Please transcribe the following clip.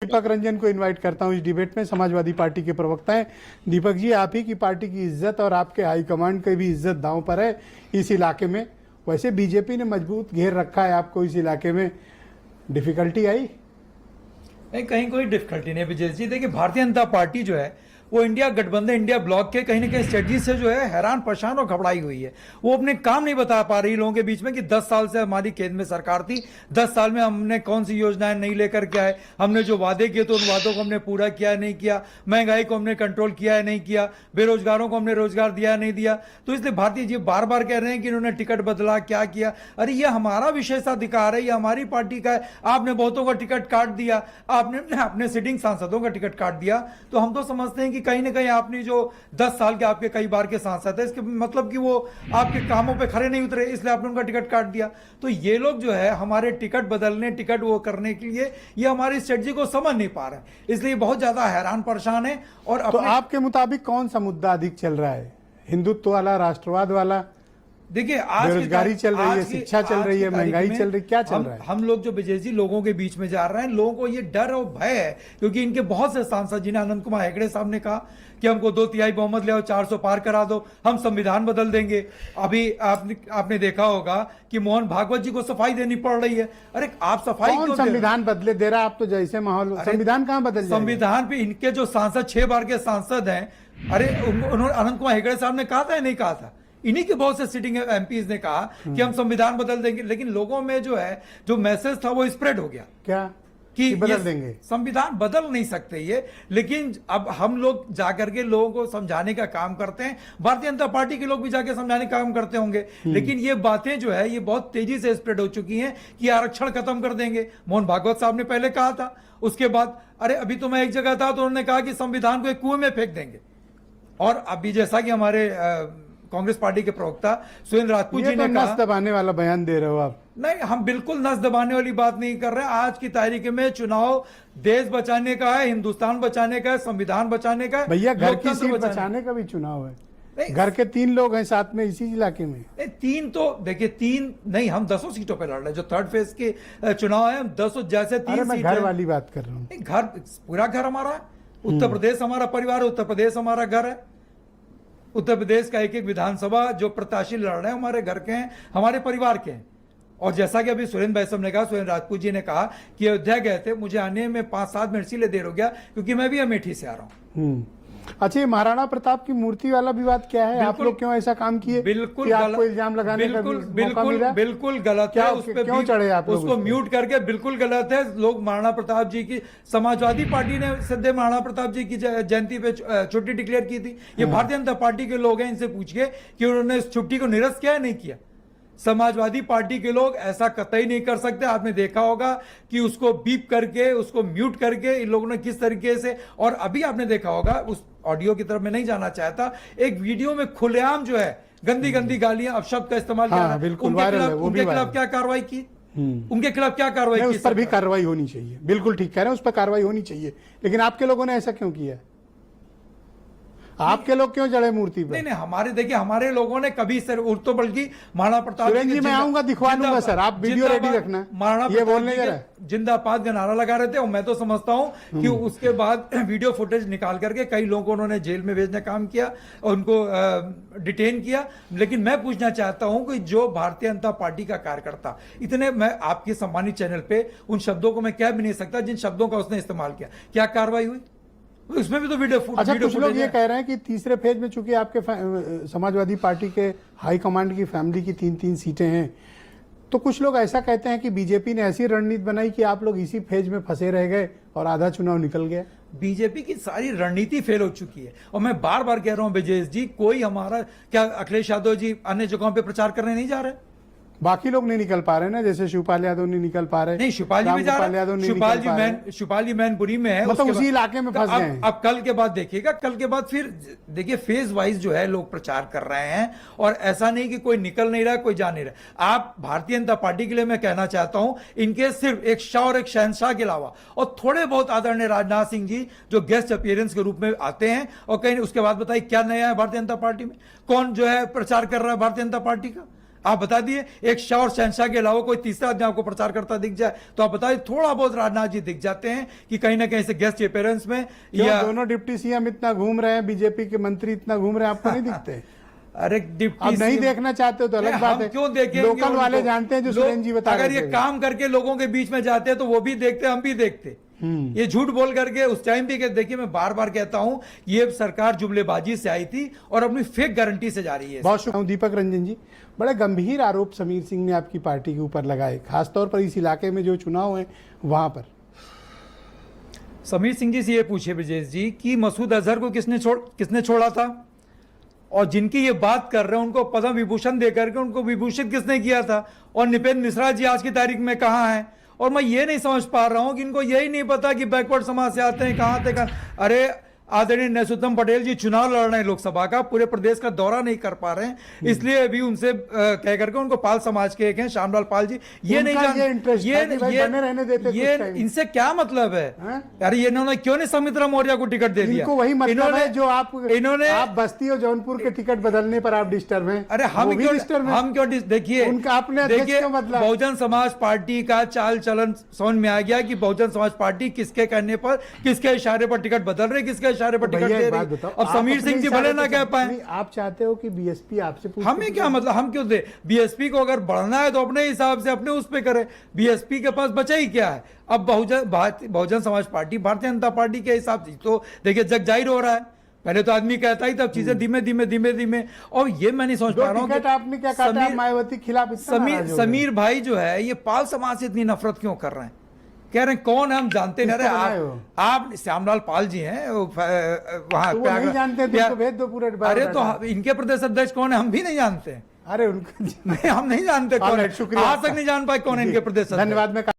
दीपक रंजन को इनवाइट करता हूं इस डिबेट में। समाजवादी पार्टी के प्रवक्ता हैं। दीपक जी, आप ही की पार्टी की इज्जत और आपके हाईकमांड की भी इज्जत दांव पर है इस इलाके में। वैसे बीजेपी ने मजबूत घेर रखा है आपको इस इलाके में, डिफिकल्टी आई? नहीं, कहीं कोई डिफिकल्टी नहीं विजय जी। देखिए, भारतीय जनता पार्टी जो है वो इंडिया गठबंधन, इंडिया ब्लॉक के कहीं ना कहीं स्ट्रेटजी से जो है हैरान परेशान और घबराई हुई है। वो अपने काम नहीं बता पा रही लोगों के बीच में कि 10 साल से हमारी केंद्र में सरकार थी, 10 साल में हमने कौन सी योजनाएं नहीं लेकर के आए, हमने जो वादे किए तो उन वादों को हमने पूरा किया है नहीं किया, महंगाई को हमने कंट्रोल किया है नहीं किया, बेरोजगारों को हमने रोजगार दिया है नहीं दिया। तो इसलिए भारतीय जी बार बार कह रहे हैं कि इन्होंने टिकट बदला, क्या किया। अरे ये हमारा विशेषाधिकार है, ये हमारी पार्टी का है। आपने बहुतों का टिकट काट दिया, आपने अपने सिटिंग सांसदों का टिकट काट दिया। तो हम तो समझते हैं कि कहीं ना कहीं आपने जो 10 साल के आपके कई बार के सांसद है, इसके मतलब कि वो आपके कामों पे खरे नहीं उतरे, इसलिए आपने उनका टिकट काट दिया। तो ये लोग जो है हमारे टिकट बदलने, टिकट वो करने के लिए ये हमारी स्ट्रेटजी को समझ नहीं पा रहे हैं, इसलिए बहुत ज्यादा हैरान परेशान है। और तो आपके मुताबिक कौन सा मुद्दा अधिक चल रहा है, हिंदुत्व वाला, राष्ट्रवाद वाला? देखिए, आज बेरोजगारी चल रही है, शिक्षा चल रही है, महंगाई चल रही है, क्या चल रहा है? हम लोग जो विजय जी लोगों के बीच में जा रहे हैं, लोगों को ये डर और भय है, क्योंकि इनके बहुत से सांसद, जिन्हें अनंत कुमार हेगड़े साहब ने कहा कि हमको 2/3 बहुमत ले आओ, 400 पार करा दो, हम संविधान बदल देंगे। अभी आपने देखा होगा कि मोहन भागवत जी को सफाई देनी पड़ रही है। अरे आप सफाई कौन संविधान बदले दे रहा? आप तो जैसे माहौल, संविधान कहां बदल जाएगा? संविधान पे इनके जो सांसद 6 बार के सांसद हैं, अरे उन्होंने, अनंत कुमार हेगड़े साहब ने कहा था या नहीं कहा था? इन्हीं के बहुत से सिटिंग एमपीज ने कहा कि हम संविधान बदल देंगे, लेकिन लोगों में जो है जो मैसेज था वो स्प्रेड हो गया क्या कि बदल देंगे। संविधान बदल नहीं सकते ये। लेकिन अब हम लोग जाकर के लोगों को समझाने का काम करते हैं, भारतीय जनता पार्टी के लोग भी जाके समझाने का काम करते होंगे, लेकिन ये बातें जो है ये बहुत तेजी से स्प्रेड हो चुकी हैं कि आरक्षण खत्म कर देंगे। मोहन भागवत साहब ने पहले कहा था, उसके बाद अरे अभी तो मैं एक जगह था तो उन्होंने कहा कि संविधान को एक कुएं में फेंक देंगे। और अभी जैसा कि हमारे कांग्रेस पार्टी के प्रवक्ता सुरेंद्र राजपूत जी ने कहा, नस दबाने वाला बयान दे रहे हो आप। नहीं, हम बिल्कुल नस दबाने वाली बात नहीं कर रहे हैं। आज की तारीख में चुनाव देश बचाने का है, हिंदुस्तान बचाने का है, संविधान बचाने का है। भैया, घर की सीट बचाने का भी चुनाव है। घर के 3 लोग हैं साथ में इसी इलाके में। 3 तो देखिए, 3 नहीं, हम 10 सीटों पे लड़ रहे हैं। जो थर्ड फेज के चुनाव है, हम 10 जैसे 3 सीट घर वाली बात कर रहा हूँ। घर, पूरा घर हमारा है। उत्तर प्रदेश हमारा परिवार है, उत्तर प्रदेश हमारा घर है। उत्तर प्रदेश का एक एक विधानसभा जो प्रत्याशी लड़ रहे हैं हमारे घर के हैं, हमारे परिवार के हैं। और जैसा कि अभी सुरेंद्र भाई साहब ने कहा, सुरेंद्र राजपूत जी ने कहा कि अयोध्या गए थे, मुझे आने में 5-7 मिनट इसीलिए देर हो गया क्योंकि मैं भी अमेठी से आ रहा हूँ। अच्छा, ये महाराणा प्रताप की मूर्ति वाला विवाद क्या है? आप लोग क्यों ऐसा काम किए? बिल्कुल आपको इल्जाम लगाने का बिल्कुल गलत है। उस पे क्यों चढ़े आप लोग? उसको म्यूट करके बिल्कुल गलत है। लोग महाराणा प्रताप जी की, समाजवादी पार्टी ने सिद्धे महाराणा प्रताप जी की जयंती पे छुट्टी डिक्लेयर की थी। ये भारतीय जनता पार्टी के लोग हैं, इनसे पूछिए कि उन्होंने इस छुट्टी को निरस्त किया है नहीं किया। समाजवादी पार्टी के लोग ऐसा कतई नहीं कर सकते। आपने देखा होगा कि उसको बीप करके, उसको म्यूट करके इन लोगों ने किस तरीके से, और अभी आपने देखा होगा, उस ऑडियो की तरफ मैं नहीं जाना चाहता, एक वीडियो में खुलेआम जो है गंदी गंदी गालियां, अपशब्द का इस्तेमाल किया। उनके खिलाफ क्या कार्रवाई की? उनके खिलाफ क्या कार्रवाई की? उस पर भी कार्रवाई होनी चाहिए। बिल्कुल ठीक कह रहे हैं, उस पर कार्रवाई होनी चाहिए। लेकिन आपके लोगों ने ऐसा क्यों किया? आपके लोग क्यों चढ़े मूर्ति पे? नहीं, हमारे देखिए, हमारे लोगों ने कभी सर तो बल्कि महाराणा प्रताप जी, मैं आऊंगा, दिखवा दूंगा सर, आप वीडियो रेडी रखना। महाराणा बोलने जिंदाबाद का नारा लगा रहे थे, और मैं तो समझता हूं कि उसके बाद वीडियो फुटेज निकाल करके कई लोगों को उन्होंने जेल में भेजने का काम किया और उनको डिटेन किया। लेकिन मैं पूछना चाहता हूं कि जो भारतीय जनता पार्टी का कार्यकर्ता, इतने, मैं आपके सम्मानित चैनल पे उन शब्दों को मैं कह भी नहीं सकता जिन शब्दों का उसने इस्तेमाल किया, क्या कार्रवाई हुई? उसमें भी तो वीडियो अच्छा, कुछ लोग ये कह रहे हैं कि तीसरे फेज में चूंकि आपके समाजवादी पार्टी के हाई कमांड की फैमिली की 3-3 सीटें हैं, तो कुछ लोग ऐसा कहते हैं कि बीजेपी ने ऐसी रणनीति बनाई कि आप लोग इसी फेज में फंसे रह गए और आधा चुनाव निकल गया। बीजेपी की सारी रणनीति फेल हो चुकी है। और मैं बार बार कह रहा हूं ब्रजेश जी, कोई हमारा, क्या अखिलेश यादव जी अन्य जगहों पे प्रचार करने नहीं जा रहे? बाकी लोग नहीं निकल पा रहे ना, जैसे शिवपाल यादव नहीं निकल पा रहे। नहीं, शिवपाल जी भी जा रहे हैं। शिवपाल जी मैनपुरी में है, मतलब उसी इलाके में फंस गए। अब कल के बाद देखिएगा, कल के बाद फिर देखिए फेज वाइज जो है लोग प्रचार कर रहे हैं, और ऐसा नहीं कि कोई निकल नहीं रहा, कोई जा नहीं रहा। आप भारतीय जनता पार्टी के लिए मैं कहना चाहता हूं, इनके सिर्फ एक शाह और एक शहनशाह के अलावा और थोड़े बहुत आदरणीय राजनाथ सिंह जी जो गेस्ट अपीयरेंस के रूप में आते हैं, और कहीं उसके बाद बताइए क्या नया है भारतीय जनता पार्टी में? कौन जो है प्रचार कर रहा है भारतीय जनता पार्टी का? आप बता दिए एक शाह और शहनशाह के अलावा कोई तीसरा आदमी आपको प्रचार करता दिख जाए तो आप बताइए। थोड़ा बहुत राजनाथ जी दिख जाते हैं कि कहीं ना कहीं से गेस्ट अपीयरेंस में या दोनों डिप्टी सीएम इतना घूम रहे हैं, बीजेपी के मंत्री इतना घूम रहे हैं, आपको नहीं दिखते? अरे डिप्टी आप नहीं देखना चाहते हो तो अलग बात है। क्यों देखेंगे? लोकल वाले जानते हैं, जो सुरेंद्र जी बता रहे अगर ये थे। काम करके लोगों के बीच में जाते हैं तो वो भी देखते, हम भी देखते। ये झूठ बोल करके उस टाइम भी देखिए, मैं बार बार कहता हूं ये सरकार जुमलेबाजी से आई थी और अपनी फेक गारंटी से जा रही है। बहुत शुक्रिया दीपक रंजन जी। बड़े गंभीर आरोप समीर सिंह ने आपकी पार्टी के ऊपर लगाए, खासतौर पर इस इलाके में जो चुनाव है वहां पर। समीर सिंह जी से ये पूछे ब्रजेश जी कि मसूद अजहर को किसने छोड़ा था, और जिनकी ये बात कर रहे हैं उनको पद्म विभूषण देकर के उनको विभूषित किसने किया था, और निपेंद्र मिश्रा जी आज की तारीख में कहाँ हैं। और मैं ये नहीं समझ पा रहा हूं कि इनको यही नहीं पता कि बैकवर्ड समाज से आते हैं, कहां थे। अरे आदरणीय नरसिंह पटेल जी चुनाव लड़ रहे हैं लोकसभा का, पूरे प्रदेश का दौरा नहीं कर पा रहे हैं, इसलिए अभी उनसे कह करके उनको पाल समाज के एक हैं श्यामलाल पाल जी, ये नहीं ये इनसे क्या मतलब है? अरे ये इन्होंने क्यों नहीं सौमित्रा मौर्य को टिकट दे दिया? इनको वही मतलब है जो आप बस्ती और जौनपुर के टिकट बदलने पर आप डिस्टर्ब हैं। अरे हम क्यों देखिए बहुजन समाज पार्टी का चाल चलन समझ में आ गया कि बहुजन समाज पार्टी किसके कहने पर, किसके इशारे पर टिकट बदल रहे, किसके इशारे पर टिकट दे रही। अब समीर सिंह जी भले ना कह पाए। आप चाहते हो कि बीएसपी आपसे पूछे? हमें क्या मतलब, हम क्यों दे? बीएसपी को अगर बढ़ना है तो अपने हिसाब से अपने उस पे करे, बीएसपी के पास बचा ही क्या है? अब बहुजन समाज पार्टी भारतीय जनता पार्टी के हिसाब से तो देखिए जग जाहिर हो रहा है। पहले तो आदमी कहता ही तब चीजें धीमे धीमे और ये मैं नहीं समझ पा रहा हूँ कि आपने क्या कहा मायावती के खिलाफ। समीर भाई जो है ये पाल समाज से इतनी नफरत क्यों कर रहे हैं? कह रहे हैं कौन है हम जानते नहीं। अरे आप श्यामलाल पाल जी हैं वहां, नहीं जानते तो भेज दो पूरे। अरे तो इनके प्रदेश अध्यक्ष कौन है हम भी नहीं जानते। अरे उनको हम नहीं जानते कौन है, आज तक नहीं जान पाए कौन है इनके प्रदेश। धन्यवाद।